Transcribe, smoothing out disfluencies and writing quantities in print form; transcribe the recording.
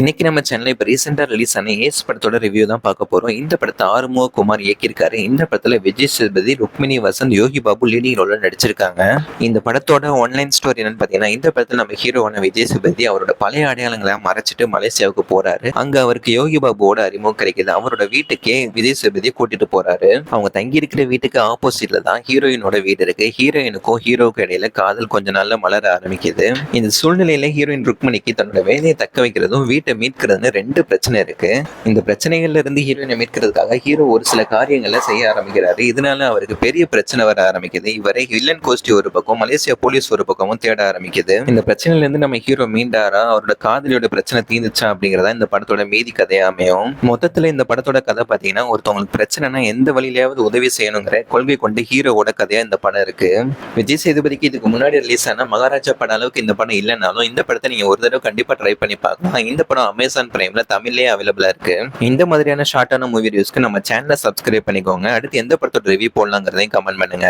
இன்னைக்கு நம்ம சேனல்ல இப்ப ரீசெண்டா ரிலீஸ் ஆன ஏஸ் படத்தோட ரிவ்யூ தான் பார்க்க போறோம். இந்த படத்தை ஆறுமுக குமார் இயக்கியிருக்காரு. இந்த படத்துல விஜய் சேதுபதி, ருக்மிணி வசந்த், யோகி பாபு லீடிங் ரோல்ல நடிச்சிருக்காங்க. இந்த படத்தோட ஒன்லைன் ஸ்டோரி என்னன்னு பாத்தீங்கன்னா, இந்த படத்துல நம்ம ஹீரோவான விஜய் சேதுபதி அவரோட பழைய அடையாளங்களை மறைச்சிட்டு மலேசியாவுக்கு போறாரு. அங்க அவருக்கு யோகி பாபுவோட அறிமுகம் கிடைக்குது. அவரோட வீட்டுக்கே விஜய் சேதுபதியை கூட்டிட்டு போறாரு. அவங்க தங்கி இருக்கிற வீட்டுக்கு ஆப்போசிட்ல தான் ஹீரோயினோட வீடு இருக்கு. ஹீரோயினுக்கும் ஹீரோவுக்கு இடையில காதல் கொஞ்ச நாள்ல மலர ஆரம்பிக்குது. இந்த சூழ்நிலையில ஹீரோயின் ருக்மிணிக்கு தன்னோட வேலையை தக்க வைக்கிறதும் வீட்டை மீட்கிறதுன்னு ரெண்டு பிரச்சனை இருக்கு. இந்த பிரச்சனைகள்ல இருந்து ஹீரோயினை மீட்கிறதுக்காக ஹீரோ ஒரு சில காரியங்களை செய்ய ஆரம்பிக்கிறாரு. இதனால அவருக்கு பெரிய பிரச்சனை வர ஆரம்பிக்குது. இவரை வில்லன் கோஷ்டி ஒரு பக்கம், மலேசியா போலீஸ் ஒரு பக்கமும் தேட ஆரம்பிக்குது. இந்த பிரச்சனையில இருந்து நம்ம ஹீரோ மீண்டாரா, அவரோட காதலியோட பிரச்சனை தீர்ந்துச்சா அப்படிங்கறதா இந்த படத்தோட மீதி கதையா அமையும். மொத்தத்துல இந்த படத்தோட கதை பாத்தீங்கன்னா, ஒருத்தவங்களுக்கு பிரச்சனைனா எந்த வழியிலாவது உதவி செய்யணுங்கிற கொள்கை கொண்டு ஹீரோவோட கதையா இந்த படம் இருக்கு. விஜய் சேதுபதிக்கு இதுக்கு முன்னாடி ரிலீஸ் ஆன மகாராஜா படம் அளவுக்கு இந்த படம் இல்லைனாலும் இந்த படத்தை நீங்க ஒரு தடவை கண்டிப்பா ட்ரை பண்ணி பார்க்கலாம். இந்த படம் அமேசான் பிரைம்ல தமிழ்லயே அவைலபிளா இருக்கு. இந்த மாதிரியான ஷார்ட்டான மூவி ரிவ்யூஸ்க்கு நம்ம சேனலை சப்ஸ்கிரைப் பண்ணிக்கோங்க. அடுத்து எந்த படத்தோட ரிவ்யூ போடலாங்கிறதையும் கமெண்ட் பண்ணுங்க.